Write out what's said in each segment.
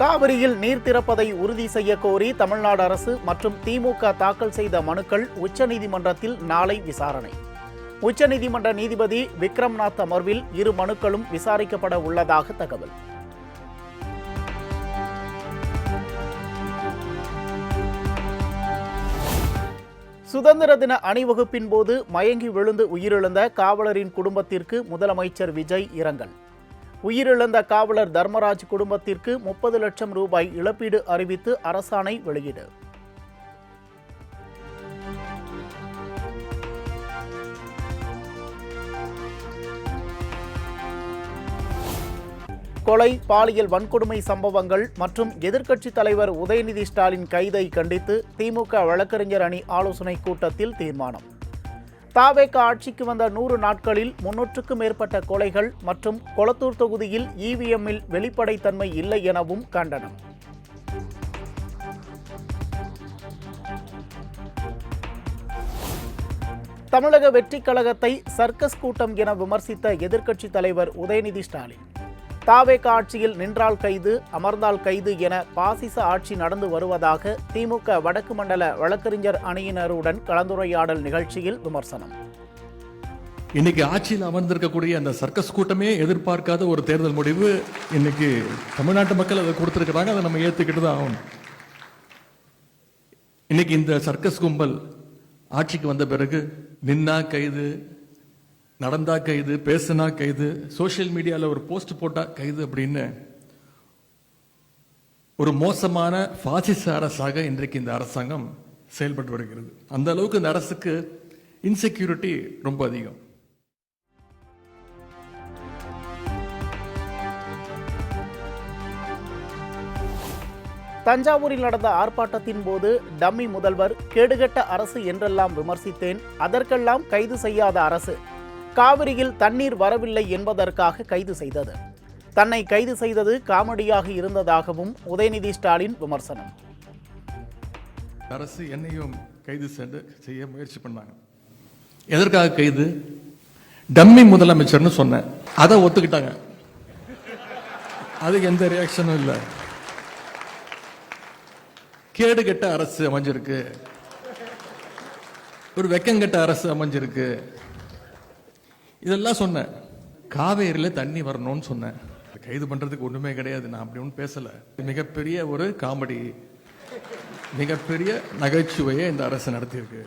காவிரியில் நீர் திறப்பதை உறுதி செய்ய கோரி தமிழ்நாடு அரசு மற்றும் திமுக தாக்கல் செய்த மனுக்கள் உச்சநீதிமன்றத்தில் நாளை விசாரணை. உச்சநீதிமன்ற நீதிபதி விக்ரம்நாத் அமர்வில் இரு மனுக்களும் விசாரிக்கப்பட உள்ளதாக தகவல். சுதந்திர தின அணிவகுப்பின் போது மயங்கி விழுந்து உயிரிழந்த காவலரின் குடும்பத்திற்கு முதலமைச்சர் விஜய் இரங்கல். உயிரிழந்த காவலர் தர்மராஜ் குடும்பத்திற்கு 30 லட்சம் ரூபாய் இழப்பீடு அறிவித்து அரசாணை வெளியீடு. கொலை, பாலியல் வன்கொடுமை சம்பவங்கள் மற்றும் எதிர்க்கட்சித் தலைவர் உதயநிதி ஸ்டாலின் கைதை கண்டித்து திமுக வழக்கறிஞர் அணி ஆலோசனைக் கூட்டத்தில் தீர்மானம். தாவேக ஆட்சிக்கு வந்த 100 நாட்களில் 300க்கும் மேற்பட்ட கொலைகள் மற்றும் கொளத்தூர் தொகுதியில் இவிஎம்மில் வெளிப்படைத்தன்மை இல்லை எனவும் கண்டனம். தமிழக வெற்றிக் கழகத்தை சர்க்கஸ் கூட்டம் என விமர்சித்த எதிர்க்கட்சித் தலைவர் உதயநிதி ஸ்டாலின், தாவேக ஆட்சியில் நின்றால் கைது, அமர்ந்தால் கைது என பாசிச ஆட்சி நடந்து வருவதாக திமுக வடக்கு மண்டல வழக்கறிஞர் அணியினருடன் கலந்துரையாடல் நிகழ்ச்சியில் விமர்சனம். இன்னைக்கு ஆட்சியில் அமர்ந்திருக்கக்கூடிய அந்த சர்க்கஸ் கூட்டமே எதிர்பார்க்காத ஒரு தேர்தல் முடிவு இன்னைக்கு தமிழ்நாட்டு மக்கள் அதை கொடுத்திருக்கிறாங்க. அதை நம்ம ஏத்துக்கிட்டு தான் ஆகணும். இன்னைக்கு இந்த சர்க்கஸ் கும்பல் ஆட்சிக்கு வந்த பிறகு நின்னா கைது, நடந்தா கைது, பேசுனா கைது, சோசியல் மீடியாவில் ஒரு போஸ்ட் போட்டா கைது அப்படின்னு ஒரு மோசமான பாசிச அரசாக இன்றைக்கு இந்த அரசாங்கம் செயல்பட்டு வருகிறது. அந்த அளவுக்கு இந்த அரசுக்கு இன்செக்யூரிட்டி ரொம்ப அதிகம். தஞ்சாவூரில் நடந்த ஆர்ப்பாட்டத்தின் போது டம்மி முதல்வர், கேடுகட்ட அரசு என்றெல்லாம் விமர்சித்தேன், அதற்கெல்லாம் கைது செய்யாத அரசு காவிரியில் தண்ணீர் வரவில்லை என்பதற்காக கைது செய்தது. தன்னை கைது செய்தது காமெடியாக இருந்ததாகவும் உதயநிதி ஸ்டாலின் விமர்சனம். அரசு என்னையும் கைது செய்ய முயற்சி பண்ணாங்க. எதற்காக கைது? டம்மி முதலமைச்சர்னு சொன்னேன், அதை ஒத்துக்கிட்டாங்க. அதுக்கு எந்த ரியாக்ஷனும் இல்லை. கேடுகட்ட அரசு அமைஞ்சிருக்கு, ஒரு வெக்கங்கட்ட அரசு அமைஞ்சிருக்கு, இதெல்லாம் சொன்னேன். காவேரியில் தண்ணி வரணும்னு சொன்னேன். கைது பண்றதுக்கு ஒண்ணுமே கிடையாது. நான் அப்படி ஒன்றும் பேசல. மிகப்பெரிய ஒரு காமெடி, மிகப்பெரிய நகைச்சுவையை இந்த அரசு நடத்தியிருக்கு.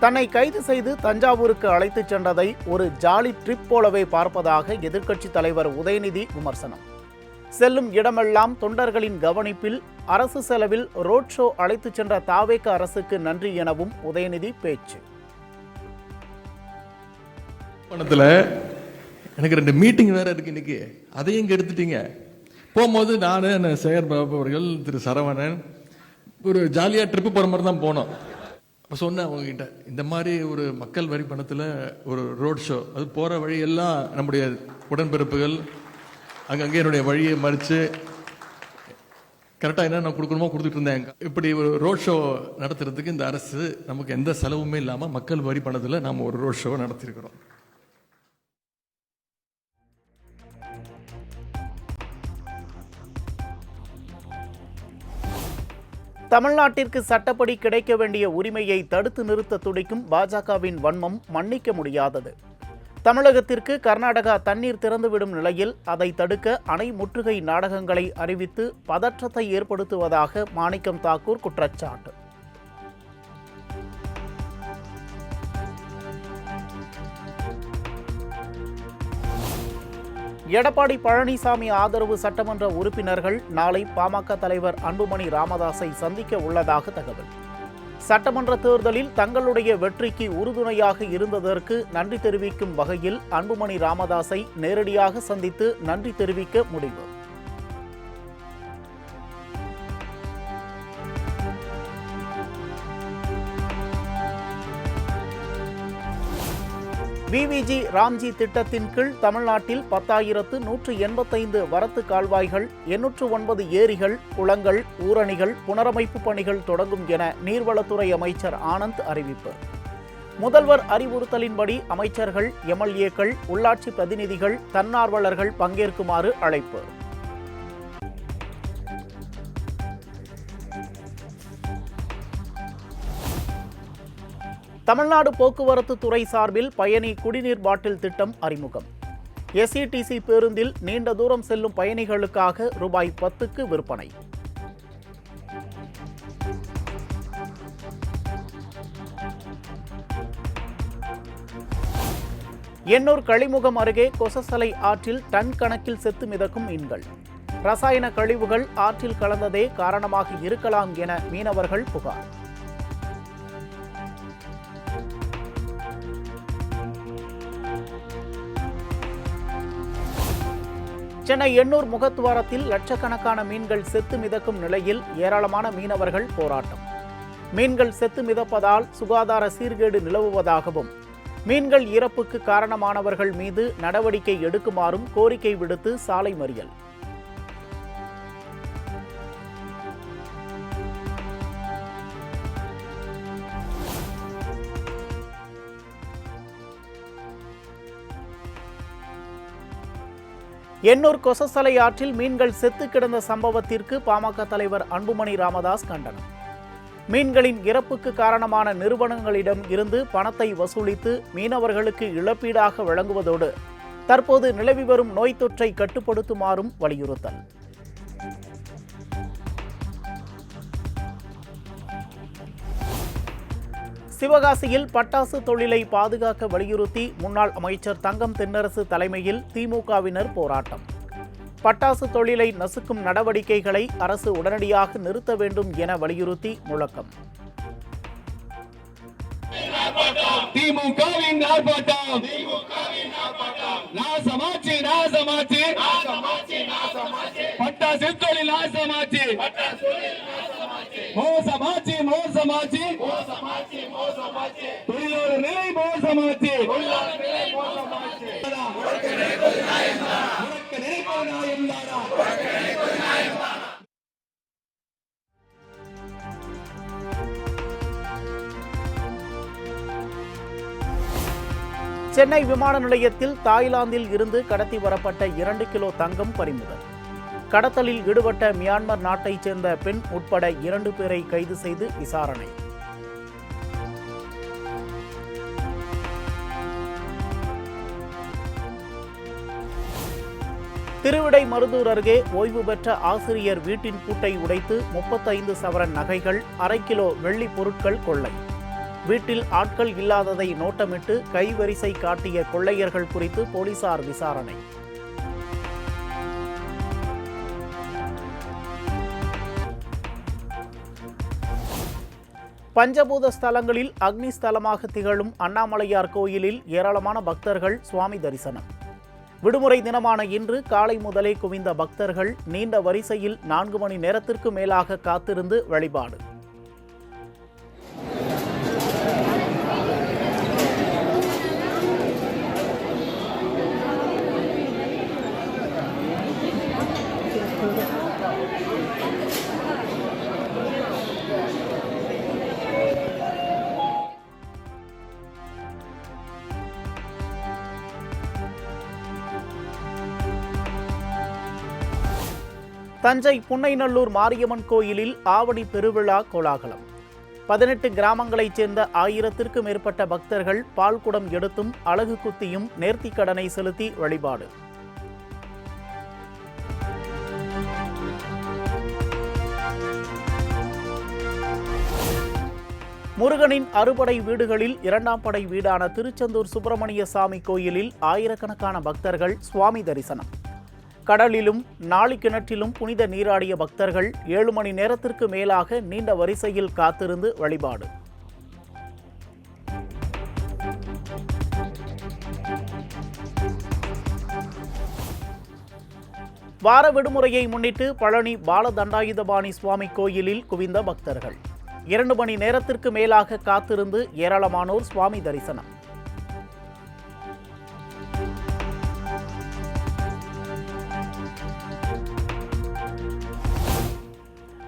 தன்னை கைது செய்து தஞ்சாவூருக்கு அழைத்துச் சென்றதை ஒரு ஜாலி ட்ரிப் போலவே பார்ப்பதாக எதிர்க்கட்சித் தலைவர் உதயநிதி விமர்சனம். செல்லும் இடமெல்லாம் தொண்டர்களின் கவனிப்பில் அரசு செலவில் ரோட் ஷோ அழைத்துச் சென்ற தாவேக அரசுக்கு நன்றி எனவும் உதயநிதி பேச்சு. எனக்கு 2 மீட்டிங் வேற இருக்கு இன்னைக்கு, அதையும் இங்க எடுத்துட்டீங்க. போகும்போது நானு, சேகர் பாபு அவர்கள், திரு சரவணன் ஒரு ஜாலியா ட்ரிப்பு போற மாதிரி தான் போனோம். அப்ப சொன்னேன் அவங்க கிட்ட, இந்த மாதிரி ஒரு மக்கள் வரி பணத்துல ஒரு ரோட் ஷோ, அது போற வழியெல்லாம் நம்முடைய உடன்பிறப்புகள் அங்கங்கே என்னுடைய வழியை மறித்து கரெக்டாக என்ன நான் கொடுக்கணுமோ கொடுத்துட்டு இருந்தேன். இப்படி ஒரு ரோட் ஷோ நடத்துறதுக்கு இந்த அரசு நமக்கு எந்த செலவுமே இல்லாமல் மக்கள் வரி பணத்தில் நாம் ஒரு ரோட் ஷோ நடத்தியிருக்கிறோம். தமிழ்நாட்டிற்கு சட்டப்படி கிடைக்க வேண்டிய உரிமையை தடுத்து நிறுத்த துடிக்கும் பாஜகவின் வன்மம் மன்னிக்க முடியாதது. தமிழகத்திற்கு கர்நாடகா தண்ணீர் திறந்துவிடும் நிலையில் அதை தடுக்க அணை முற்றுகை நாடகங்களை அறிவித்து பதற்றத்தை ஏற்படுத்துவதாக மாணிக்கம் தாக்கூர் குற்றச்சாட்டு. எடப்பாடி பழனிசாமி ஆதரவு சட்டமன்ற உறுப்பினர்கள் நாளை பாமக தலைவர் அன்புமணி ராமதாஸை சந்திக்க உள்ளதாக தகவல். சட்டமன்ற தேர்தலில் தங்களுடைய வெற்றிக்கு உறுதுணையாக இருந்ததற்கு நன்றி தெரிவிக்கும் வகையில் அன்புமணி ராமதாஸை நேரடியாக சந்தித்து நன்றி தெரிவிக்க முடிவு. விவிஜி ராம்ஜி திட்டத்தின் கீழ் தமிழ்நாட்டில் 10,185 வரத்து கால்வாய்கள், 809 ஏரிகள், குளங்கள், ஊரணிகள் புனரமைப்பு பணிகள் தொடங்கும் என நீர்வளத்துறை அமைச்சர் ஆனந்த் அறிவிப்பு. முதல்வர் அறிவுறுத்தலின்படி அமைச்சர்கள், எம்எல்ஏக்கள், உள்ளாட்சி பிரதிநிதிகள், தன்னார்வலர்கள் பங்கேற்குமாறு அழைப்பு. தமிழ்நாடு போக்குவரத்து துறை சார்பில் பயணி குடிநீர் பாட்டில் திட்டம் அறிமுகம். எஸ்இடிசி பேருந்தில் நீண்ட தூரம் செல்லும் பயணிகளுக்காக ரூபாய் 10க்கு விற்பனை. எண்ணூர் கழிமுகம் அருகே கொசசலை ஆற்றில் டன் கணக்கில் செத்து மிதக்கும் மீன்கள். ரசாயன கழிவுகள் ஆற்றில் கலந்ததே காரணமாக இருக்கலாம் என மீனவர்கள் புகார். சென்னை எண்ணூர் முகத்துவாரத்தில் லட்சக்கணக்கான மீன்கள் செத்து மிதக்கும் நிலையில் ஏராளமான மீனவர்கள் போராட்டம். மீன்கள் செத்து மிதப்பதால் சுகாதார சீர்கேடு நிலவுவதாகவும், மீன்கள் இறப்புக்கு காரணமானவர்கள் மீது நடவடிக்கை எடுக்குமாறும் கோரிக்கை விடுத்து சாலை மறியல். எண்ணூர் கொசசலை ஆற்றில் மீன்கள் செத்து கிடந்த சம்பவத்திற்கு பாமக தலைவர் அன்புமணி ராமதாஸ் கண்டனம். மீன்களின் இறப்புக்கு காரணமான நிறுவனங்களிடம் இருந்து பணத்தை வசூலித்து மீனவர்களுக்கு இழப்பீடாக வழங்குவதோடு தற்போது நிலவி வரும் நோய் தொற்றை கட்டுப்படுத்துமாறும் வலியுறுத்தல். சிவகாசியில் பட்டாசு தொழிலை பாதுகாக்க வலியுறுத்தி முன்னாள் அமைச்சர் தங்கம் தென்னரசு தலைமையில் திமுகவினர் போராட்டம். பட்டாசு தொழிலை நசுக்கும் நடவடிக்கைகளை அரசு உடனடியாக நிறுத்த வேண்டும் என வலியுறுத்தி முழக்கம். திமுகவின் ஆர்ப்பாட்டம். நாசமாச்சு, நாசமாச்சு, பட்டாசு தொழில் நாசமாச்சு, மோசமாச்சு, மோசமாச்சு, தொழிலாளர் நிலை மோசமாச்சு. சென்னை விமான நிலையத்தில் தாய்லாந்தில் இருந்து கடத்தி வரப்பட்ட 2 கிலோ தங்கம் பறிமுதல். கடத்தலில் ஈடுபட்ட மியான்மர் நாட்டைச் சேர்ந்த பெண் உட்பட 2 பேரை கைது செய்து விசாரணை. திருவிடைமருதூர் அருகே ஓய்வு பெற்ற ஆசிரியர் வீட்டின் பூட்டை உடைத்து 35 சவரன் நகைகள், 1/2 கிலோ வெள்ளி பொருட்கள் கொள்ளை. வீட்டில் ஆட்கள் இல்லாததை நோட்டமிட்டு கைவரிசை காட்டிய கொள்ளையர்கள் குறித்து போலீசார் விசாரணை. பஞ்சபூத ஸ்தலங்களில் அக்னி ஸ்தலமாக திகழும் அண்ணாமலையார் கோயிலில் ஏராளமான பக்தர்கள் சுவாமி தரிசனம். விடுமுறை தினமான இன்று காலை முதலே குவிந்த பக்தர்கள் நீண்ட வரிசையில் 4 மணி நேரத்திற்கு மேலாக காத்திருந்து வழிபாடு. தஞ்சை புன்னைநல்லூர் மாரியம்மன் கோயிலில் ஆவணி பெருவிழா கோலாகலம். 18 கிராமங்களைச் சேர்ந்த 1000த்திற்கும் மேற்பட்ட பக்தர்கள் பால்குடம் எடுத்தும் அலகு குத்தியும் நேர்த்திக்கடனை செலுத்தி வழிபாடு. முருகனின் அறுபடை வீடுகளில் 2ஆம் படை வீடான திருச்செந்தூர் சுப்பிரமணிய சாமி கோயிலில் ஆயிரக்கணக்கான பக்தர்கள் சுவாமி தரிசனம். கடலிலும் நாளி கிணற்றிலும் புனித நீராடிய பக்தர்கள் 7 மணி நேரத்திற்கு மேலாக நீண்ட வரிசையில் காத்திருந்து வழிபாடு. வார விடுமுறையை முன்னிட்டு பழனி பாலதண்டாயுதபாணி சுவாமி கோயிலில் குவிந்த பக்தர்கள் 2 மணி நேரத்திற்கு மேலாக காத்திருந்து ஏராளமானோர் சுவாமி தரிசனம்.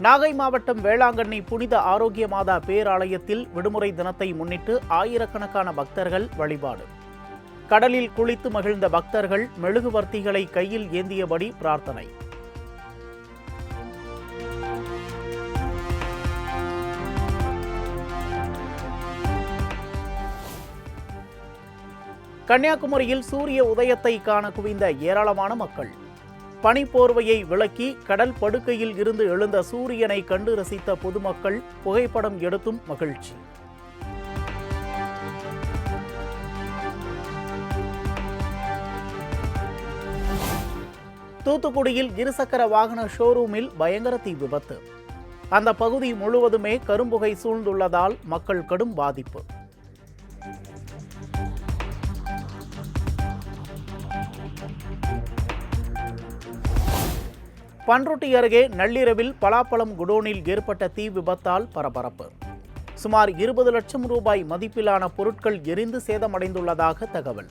நாகை மாவட்டம் வேளாங்கண்ணி புனித ஆரோக்கிய மாதா பேராலயத்தில் விடுமுறை தினத்தை முன்னிட்டு ஆயிரக்கணக்கான பக்தர்கள் வழிபாடு. கடலில் குளித்து மகிழ்ந்த பக்தர்கள் மெழுகுவர்த்திகளை கையில் ஏந்தியபடி பிரார்த்தனை. கன்னியாகுமரியில் சூரிய உதயத்தை காண குவிந்த ஏராளமான மக்கள். பனிப்போர்வையை விலக்கி கடல் படுக்கையில் இருந்து எழுந்த சூரியனை கண்டு ரசித்த பொதுமக்கள் புகைப்படம் எடுத்தும் மகிழ்ச்சி. தூத்துக்குடியில் இருசக்கர வாகன ஷோரூமில் பயங்கர தீ விபத்து. அந்த பகுதி முழுவதுமே கரும்புகை சூழ்ந்துள்ளதால் மக்கள் கடும் பாதிப்பு. பன்ருட்டி அருகே நள்ளிரவில் பலாப்பழம் குடோனில் ஏற்பட்ட தீ விபத்தால் பரபரப்பு. சுமார் 20 லட்சம் ரூபாய் மதிப்பிலான பொருட்கள் எரிந்து சேதமடைந்துள்ளதாக தகவல்.